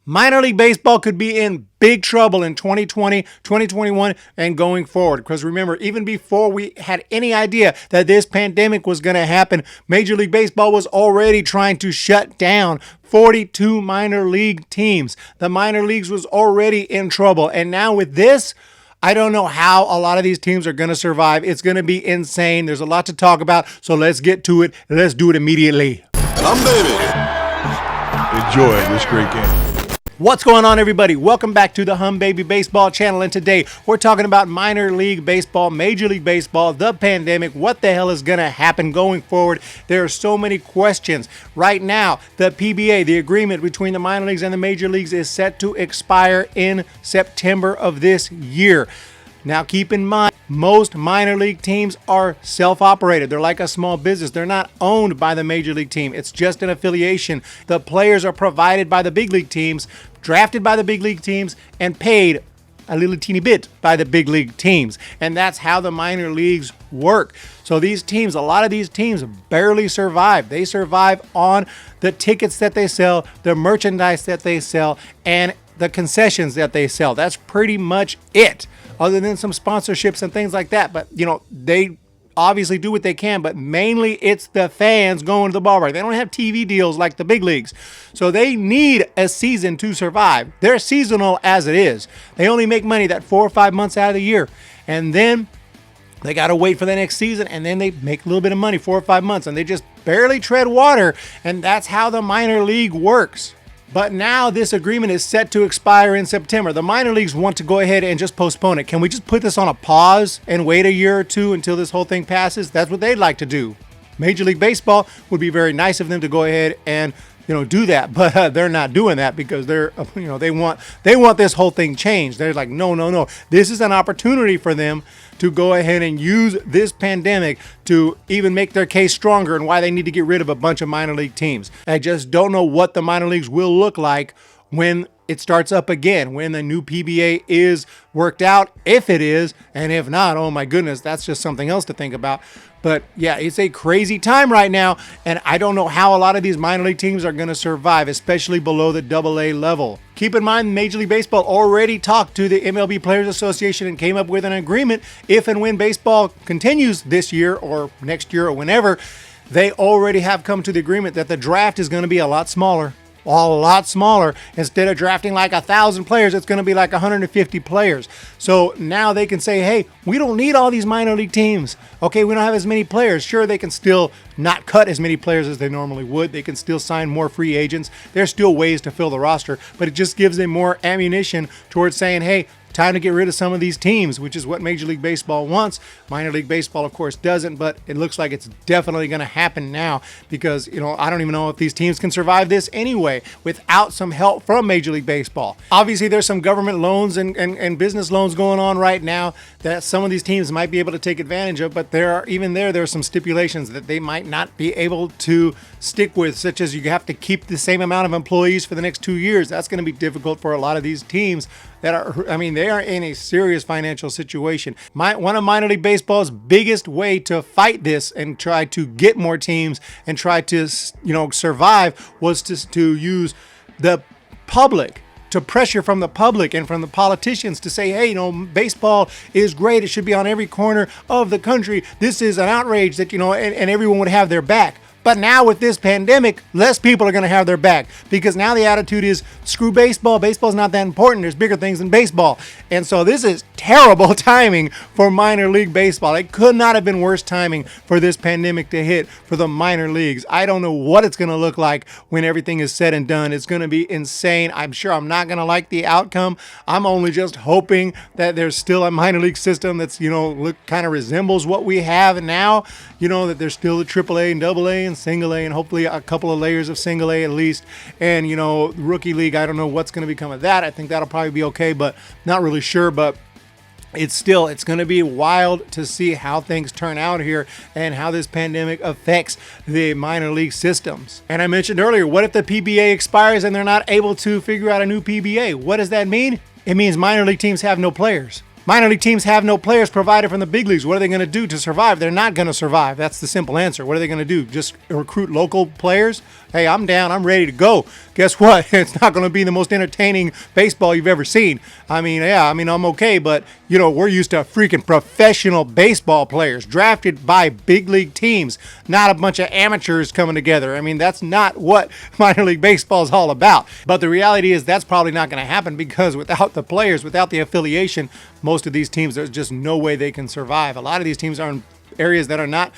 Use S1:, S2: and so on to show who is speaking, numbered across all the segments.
S1: Minor League Baseball could be in big trouble in 2020, 2021, and going forward. Because remember, even before we had any idea that this pandemic was going to happen, Major League Baseball was already trying to shut down 42 minor league teams. The minor leagues was already in trouble. And now with this, I don't know how a lot of these teams are going to survive. It's going to be insane. There's a lot to talk about. So let's get to it. Let's do it immediately.
S2: Humm, baby.
S3: Enjoy this great game.
S1: What's going on, everybody? Welcome back to the Humm Baby Baseball channel, and today we're talking about minor league baseball, Major League Baseball, the pandemic, what the hell is going to happen going forward. There are so many questions. Right now, the PBA, the agreement between the minor leagues and the major leagues, is set to expire in September of this year. Now, keep in mind, most minor league teams are self-operated. They're like a small business. They're not owned by the major league team. It's just an affiliation. The players are provided by the big league teams, drafted by the big league teams, and paid a little teeny bit by the big league teams. And that's how the minor leagues work. So these teams, a lot of these teams barely survive. They survive on the tickets that they sell, the merchandise that they sell, and the concessions that they sell. That's pretty much it, other than some sponsorships and things like that. But, you know, they obviously do what they can, but mainly it's the fans going to the ballpark. They don't have TV deals like the big leagues. So they need a season to survive. They're seasonal as it is. They only make money that 4 or 5 months out of the year. And then they got to wait for the next season, and then they make a little bit of money 4 or 5 months, and they just barely tread water. And that's how the minor league works. But now this agreement is set to expire in September. The minor leagues want to go ahead and just postpone it. Can we just put this on a pause and wait a year or two until this whole thing passes? That's what they'd like to do. Major League Baseball would be very nice of them to go ahead and do that, but they're not doing that because they want this whole thing changed. They're like, no. This is an opportunity for them to go ahead and use this pandemic to even make their case stronger and why they need to get rid of a bunch of minor league teams. I just don't know what the minor leagues will look like when it starts up again, when the new PBA is worked out, if it is, and if not, oh my goodness, that's just something else to think about. But yeah, it's a crazy time right now, and I don't know how a lot of these minor league teams are going to survive, especially below the AA level. Keep in mind, Major League Baseball already talked to the MiLB Players Association and came up with an agreement. If and when baseball continues this year or next year or whenever, they already have come to the agreement that the draft is going to be a lot smaller. Instead of drafting like 1,000 players, it's going to be like 150 players. So now they can say, hey, we don't need all these minor league teams. Okay, we don't have as many players. Sure, they can still not cut as many players as they normally would. They can still sign more free agents. There's still ways to fill the roster, but it just gives them more ammunition towards saying, hey, time to get rid of some of these teams, which is what Major League Baseball wants. Minor League Baseball, of course, doesn't, but it looks like it's definitely going to happen now because, I don't even know if these teams can survive this anyway without some help from Major League Baseball. Obviously, there's some government loans and business loans going on right now that some of these teams might be able to take advantage of, but there are some stipulations that they might not be able to stick with, such as you have to keep the same amount of employees for the next 2 years. That's going to be difficult for a lot of these teams that they are in a serious financial situation. One of minor league baseball's biggest way to fight this and try to get more teams and try to, survive was to use the public, to pressure from the public and from the politicians to say, hey, baseball is great. It should be on every corner of the country. This is an outrage that, and everyone would have their back. But now with this pandemic, less people are going to have their back because now the attitude is screw baseball. Baseball's not that important. There's bigger things than baseball. And so this is terrible timing for minor league baseball. It could not have been worse timing for this pandemic to hit for the minor leagues. I don't know what it's going to look like when everything is said and done. It's going to be insane. I'm sure I'm not going to like the outcome. I'm only just hoping that there's still a minor league system that's, kind of resembles what we have now, that there's still the AAA and AA and single A and hopefully a couple of layers of single A at least. And, rookie league, I don't know what's going to become of that. I think that'll probably be okay, but not really sure. But it's going to be wild to see how things turn out here and how this pandemic affects the minor league systems. And I mentioned earlier, what if the PBA expires and they're not able to figure out a new PBA? What does that mean? It means minor league teams have no players. Minor league teams have no players provided from the big leagues. What are they going to do to survive? They're not going to survive. That's the simple answer. What are they going to do? Just recruit local players hey, I'm down. I'm ready to go. Guess what? It's not going to be the most entertaining baseball you've ever seen. I mean, yeah, I'm okay, but, we're used to freaking professional baseball players drafted by big league teams, not a bunch of amateurs coming together. I mean, that's not what minor league baseball is all about. But the reality is that's probably not going to happen because without the players, without the affiliation, most of these teams, there's just no way they can survive. A lot of these teams are in areas that are not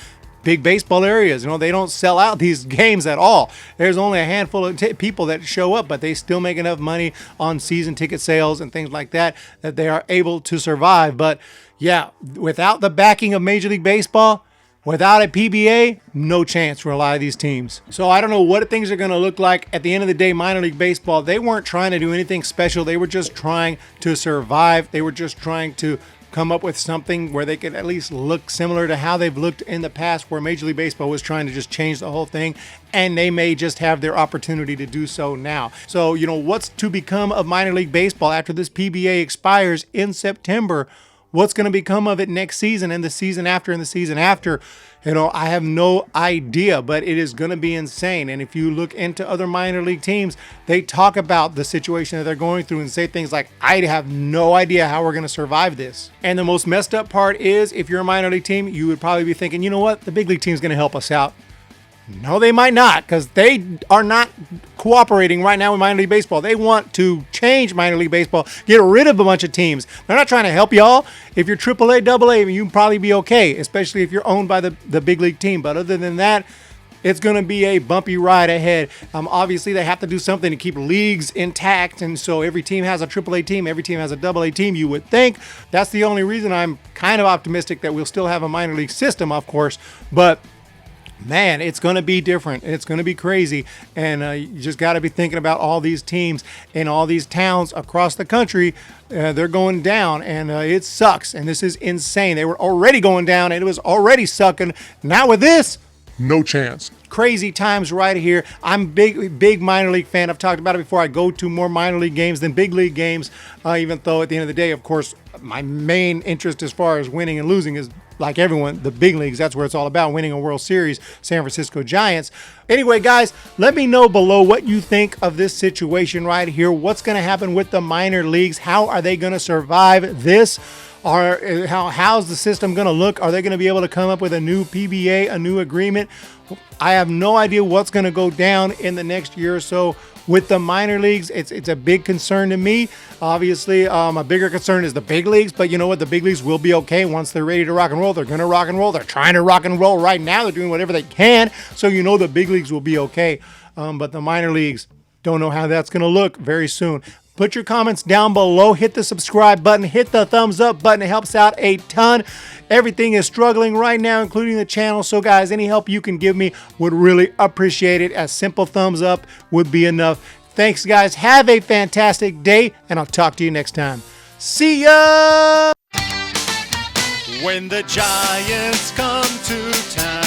S1: big baseball areas. They don't sell out these games at all. There's only a handful of people that show up, but they still make enough money on season ticket sales and things like that they are able to survive. But yeah, without the backing of Major League Baseball, without a PBA, no chance for a lot of these teams. So I don't know what things are going to look like. At the end of the day, minor league baseball, they weren't trying to do anything special. They were just trying to survive. They were just trying to come up with something where they could at least look similar to how they've looked in the past, where Major League Baseball was trying to just change the whole thing, and they may just have their opportunity to do so now. So, what's to become of minor league baseball after this PBA expires in September? What's going to become of it next season and the season after and the season after? I have no idea, but it is going to be insane. And if you look into other minor league teams, they talk about the situation that they're going through and say things like, I have no idea how we're going to survive this. And the most messed up part is, if you're a minor league team, you would probably be thinking, you know what? The big league team is going to help us out. No, they might not, because they are not cooperating right now with minor league baseball. They want to change minor league baseball, get rid of a bunch of teams. They're not trying to help y'all. If you're AAA, AA, you can probably be okay, especially if you're owned by the big league team. But other than that, it's going to be a bumpy ride ahead. Obviously, they have to do something to keep leagues intact, and so every team has a AAA team, every team has a AA team, you would think. That's the only reason I'm kind of optimistic that we'll still have a minor league system, of course, but man, it's going to be different. It's going to be crazy. And you just got to be thinking about all these teams in all these towns across the country. They're going down, and it sucks. And this is insane. They were already going down, and it was already sucking. Now with this,
S3: No chance.
S1: crazy times right here. I'm big minor league fan. I've talked about it before. I go to more minor league games than big league games, even though at the end of the day, of course, my main interest as far as winning and losing is, like everyone, the big leagues. That's where it's all about, winning a World Series, San Francisco Giants. Anyway, guys, let me know below what you think of this situation right here. What's going to happen with the minor leagues? How are they going to survive this? How's the system going to look? Are they going to be able to come up with a new PBA, a new agreement? I have no idea what's going to go down in the next year or so with the minor leagues. It's a big concern to me. Obviously, a bigger concern is the big leagues, but you know what? The big leagues will be okay once they're ready to rock and roll. They're going to rock and roll. They're trying to rock and roll right now. They're doing whatever they can. So you know the big leagues will be okay. But the minor leagues, don't know how that's going to look very soon. Put your comments down below. Hit the subscribe button. Hit the thumbs up button. It helps out a ton. Everything is struggling right now, including the channel. So, guys, any help you can give me would really appreciate it. A simple thumbs up would be enough. Thanks, guys. Have a fantastic day, and I'll talk to you next time. See ya!
S2: When the Giants come to town.